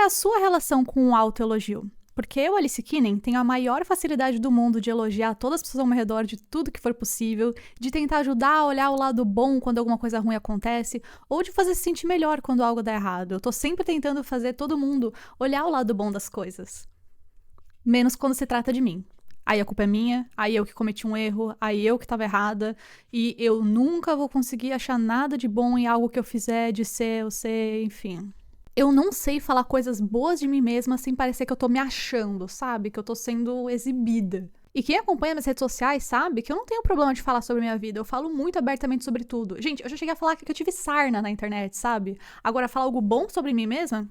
a sua relação com o autoelogio? Porque eu, Alice Keenen, tenho a maior facilidade do mundo de elogiar todas as pessoas ao meu redor de tudo que for possível, de tentar ajudar a olhar o lado bom quando alguma coisa ruim acontece, ou de fazer se sentir melhor quando algo dá errado. Eu tô sempre tentando fazer todo mundo olhar o lado bom das coisas. Menos quando se trata de mim. Aí a culpa é minha, aí eu que cometi um erro, aí eu que tava errada, e eu nunca vou conseguir achar nada de bom em algo que eu fizer, de ser, eu ser, enfim. Eu não sei falar coisas boas de mim mesma sem parecer que eu tô me achando, sabe? Que eu tô sendo exibida. E quem acompanha minhas redes sociais sabe que eu não tenho problema de falar sobre a minha vida. Eu falo muito abertamente sobre tudo. Gente, eu já cheguei a falar que eu tive sarna na internet, sabe? Agora, falar algo bom sobre mim mesma,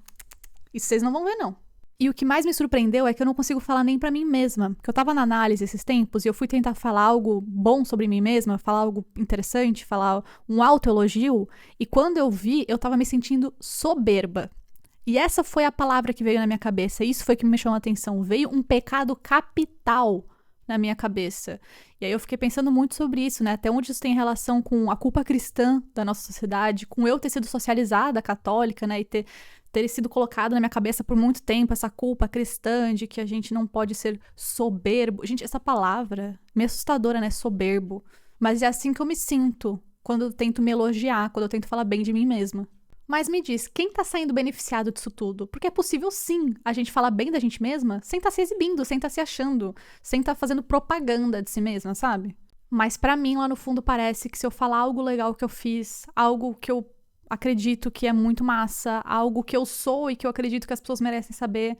isso vocês não vão ver, não. E o que mais me surpreendeu é que eu não consigo falar nem pra mim mesma. Porque eu tava na análise esses tempos e eu fui tentar falar algo bom sobre mim mesma, falar algo interessante, falar um autoelogio. E quando eu vi, eu tava me sentindo soberba. E essa foi a palavra que veio na minha cabeça. Isso foi que me chamou a atenção. Veio um pecado capital na minha cabeça. E aí eu fiquei pensando muito sobre isso, né? Até onde isso tem relação com a culpa cristã da nossa sociedade, com eu ter sido socializada católica, né? E ter sido colocado na minha cabeça por muito tempo essa culpa cristã de que a gente não pode ser soberbo. Gente, essa palavra meio assustadora, né? Soberbo. Mas é assim que eu me sinto quando eu tento me elogiar, quando eu tento falar bem de mim mesma. Mas me diz, quem tá saindo beneficiado disso tudo? Porque é possível sim a gente falar bem da gente mesma sem tá se exibindo, sem tá se achando, sem tá fazendo propaganda de si mesma, sabe? Mas pra mim, lá no fundo, parece que se eu falar algo legal que eu fiz, algo que eu acredito que é muito massa, algo que eu sou e que eu acredito que as pessoas merecem saber,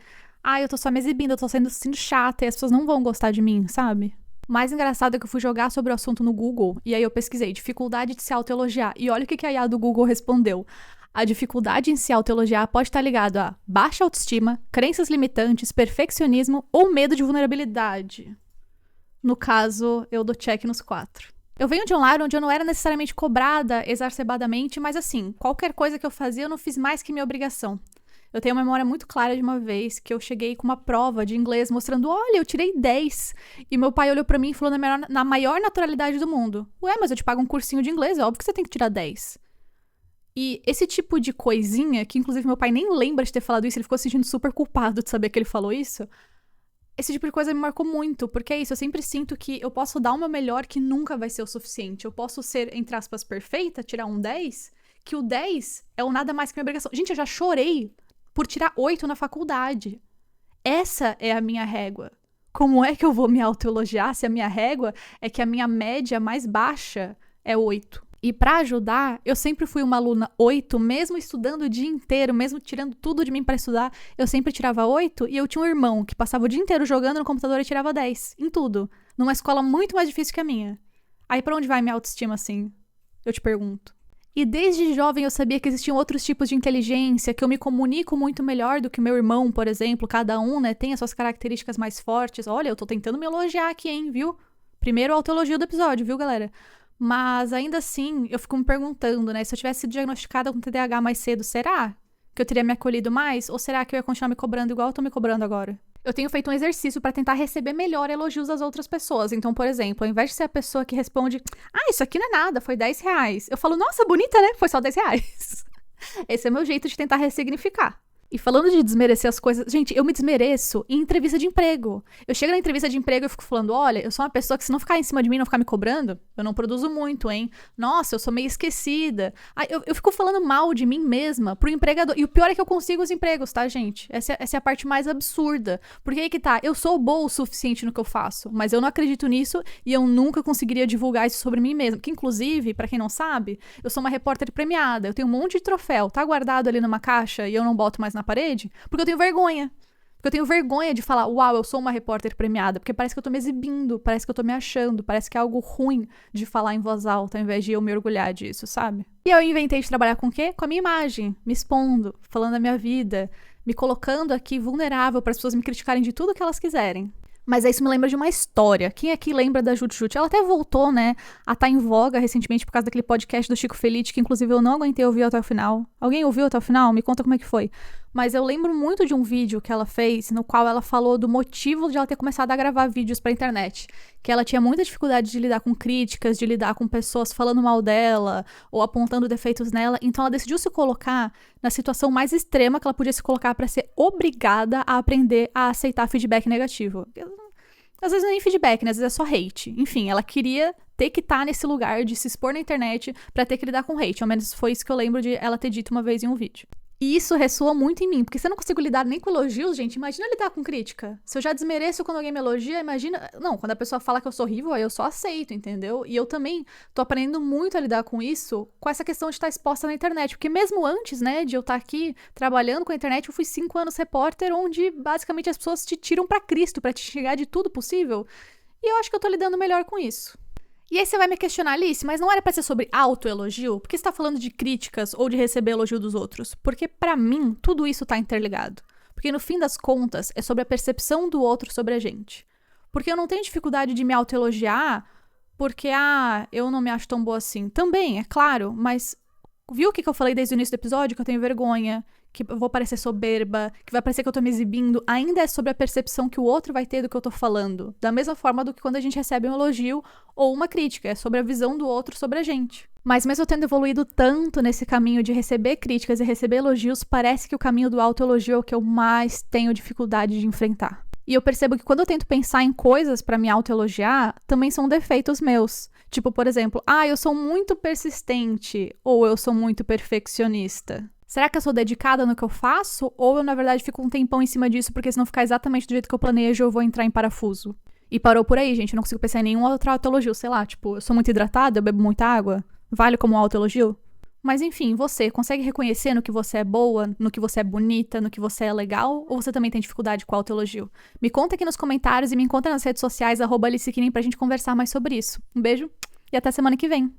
eu tô só me exibindo, eu tô sendo chata e as pessoas não vão gostar de mim, sabe? O mais engraçado é que eu fui jogar sobre o assunto no Google e aí eu pesquisei dificuldade de se autoelogiar e olha o que a IA do Google respondeu. A dificuldade em se autoelogiar pode estar ligado a baixa autoestima, crenças limitantes, perfeccionismo ou medo de vulnerabilidade. No caso, eu dou check nos 4. Eu venho de um lar onde eu não era necessariamente cobrada exacerbadamente, mas assim, qualquer coisa que eu fazia eu não fiz mais que minha obrigação. Eu tenho uma memória muito clara de uma vez que eu cheguei com uma prova de inglês mostrando, olha, eu tirei 10. E meu pai olhou pra mim e falou na maior naturalidade do mundo, ué, mas eu te pago um cursinho de inglês, é óbvio que você tem que tirar 10. E esse tipo de coisinha, que inclusive meu pai nem lembra de ter falado isso, ele ficou se sentindo super culpado de saber que ele falou isso. Esse tipo de coisa me marcou muito, porque é isso, eu sempre sinto que eu posso dar o meu melhor que nunca vai ser o suficiente. Eu posso ser, entre aspas, perfeita, tirar um 10, que o 10 é o nada mais que minha obrigação. Gente, eu já chorei por tirar 8 na faculdade. Essa é a minha régua. Como é que eu vou me autoelogiar se a minha régua é que a minha média mais baixa é 8? E pra ajudar, eu sempre fui uma aluna 8, mesmo estudando o dia inteiro, mesmo tirando tudo de mim pra estudar, eu sempre tirava 8 e eu tinha um irmão que passava o dia inteiro jogando no computador e tirava 10, em tudo. Numa escola muito mais difícil que a minha. Aí pra onde vai minha autoestima assim? Eu te pergunto. E desde jovem eu sabia que existiam outros tipos de inteligência, que eu me comunico muito melhor do que meu irmão, por exemplo. Cada um, né, tem as suas características mais fortes. Olha, eu tô tentando me elogiar aqui, hein, viu? Primeiro autoelogio do episódio, viu, galera? Mas, ainda assim, eu fico me perguntando, né? Se eu tivesse sido diagnosticada com TDAH mais cedo, será que eu teria me acolhido mais? Ou será que eu ia continuar me cobrando igual eu tô me cobrando agora? Eu tenho feito um exercício pra tentar receber melhor elogios das outras pessoas. Então, por exemplo, ao invés de ser a pessoa que responde isso aqui não é nada, foi 10 reais. Eu falo, nossa, bonita, né? Foi só 10 reais. Esse é o meu jeito de tentar ressignificar. E falando de desmerecer as coisas, gente, eu me desmereço em entrevista de emprego. Eu chego na entrevista de emprego e fico falando, olha, eu sou uma pessoa que se não ficar em cima de mim, não ficar me cobrando, eu não produzo muito, hein? Nossa, eu sou meio esquecida. Eu fico falando mal de mim mesma pro empregador. E o pior é que eu consigo os empregos, tá, gente? Essa é a parte mais absurda. Porque aí que tá, eu sou boa o suficiente no que eu faço, mas eu não acredito nisso e eu nunca conseguiria divulgar isso sobre mim mesma. Que, inclusive, pra quem não sabe, eu sou uma repórter premiada. Eu tenho um monte de troféu, tá guardado ali numa caixa e eu não boto mais na parede, porque eu tenho vergonha. Porque eu tenho vergonha de falar, uau, eu sou uma repórter premiada, porque parece que eu tô me exibindo, parece que eu tô me achando, parece que é algo ruim de falar em voz alta, ao invés de eu me orgulhar disso, sabe? E eu inventei de trabalhar com o quê? Com a minha imagem, me expondo, falando da minha vida, me colocando aqui vulnerável para as pessoas me criticarem de tudo que elas quiserem. Mas isso me lembra de uma história. Quem aqui lembra da Jut Jut? Ela até voltou, né, a estar em voga recentemente por causa daquele podcast do Chico Felitti, que inclusive eu não aguentei ouvir até o final. Alguém ouviu até o final? Me conta como é que foi. mas eu lembro muito de um vídeo que ela fez, no qual ela falou do motivo de ela ter começado a gravar vídeos pra internet. Que ela tinha muita dificuldade de lidar com críticas, de lidar com pessoas falando mal dela, ou apontando defeitos nela, então ela decidiu se colocar na situação mais extrema que ela podia se colocar pra ser obrigada a aprender a aceitar feedback negativo. Às vezes nem feedback, né? Às vezes é só hate. Enfim, ela queria ter que estar nesse lugar de se expor na internet pra ter que lidar com hate. Ao menos foi isso que eu lembro de ela ter dito uma vez em um vídeo. E isso ressoa muito em mim, porque se eu não consigo lidar nem com elogios, gente, imagina lidar com crítica. Se eu já desmereço quando alguém me elogia, imagina... Não, quando a pessoa fala que eu sou horrível, aí eu só aceito, entendeu? E eu também tô aprendendo muito a lidar com isso, com essa questão de estar exposta na internet. Porque mesmo antes, né, de eu estar aqui trabalhando com a internet, eu fui 5 anos repórter, onde basicamente as pessoas te tiram pra Cristo, pra te xingar de tudo possível. E eu acho que eu tô lidando melhor com isso. E aí você vai me questionar, Alice, mas não era pra ser sobre autoelogio? Por que você tá falando de críticas ou de receber elogio dos outros? Porque pra mim, tudo isso tá interligado. Porque no fim das contas, é sobre a percepção do outro sobre a gente. Porque eu não tenho dificuldade de me autoelogiar porque, eu não me acho tão boa assim. Também, é claro, mas viu o que eu falei desde o início do episódio? Que eu tenho vergonha, que eu vou parecer soberba, que vai parecer que eu tô me exibindo. Ainda é sobre a percepção que o outro vai ter do que eu tô falando. Da mesma forma do que quando a gente recebe um elogio ou uma crítica. É sobre a visão do outro sobre a gente. Mas mesmo eu tendo evoluído tanto nesse caminho de receber críticas e receber elogios, parece que o caminho do autoelogio é o que eu mais tenho dificuldade de enfrentar. E eu percebo que quando eu tento pensar em coisas pra me autoelogiar, também são defeitos meus. Tipo, por exemplo, eu sou muito persistente ou eu sou muito perfeccionista. Será que eu sou dedicada no que eu faço? Ou eu, na verdade, fico um tempão em cima disso porque se não ficar exatamente do jeito que eu planejo, eu vou entrar em parafuso? E parou por aí, gente. Eu não consigo pensar em nenhum outro autoelogio. Sei lá, tipo, eu sou muito hidratada, eu bebo muita água. Vale como um autoelogio? Mas enfim, você consegue reconhecer no que você é boa, no que você é bonita, no que você é legal? Ou você também tem dificuldade com autoelogio? Me conta aqui nos comentários e me encontra nas redes sociais, @AliceKinning, pra gente conversar mais sobre isso. Um beijo e até semana que vem.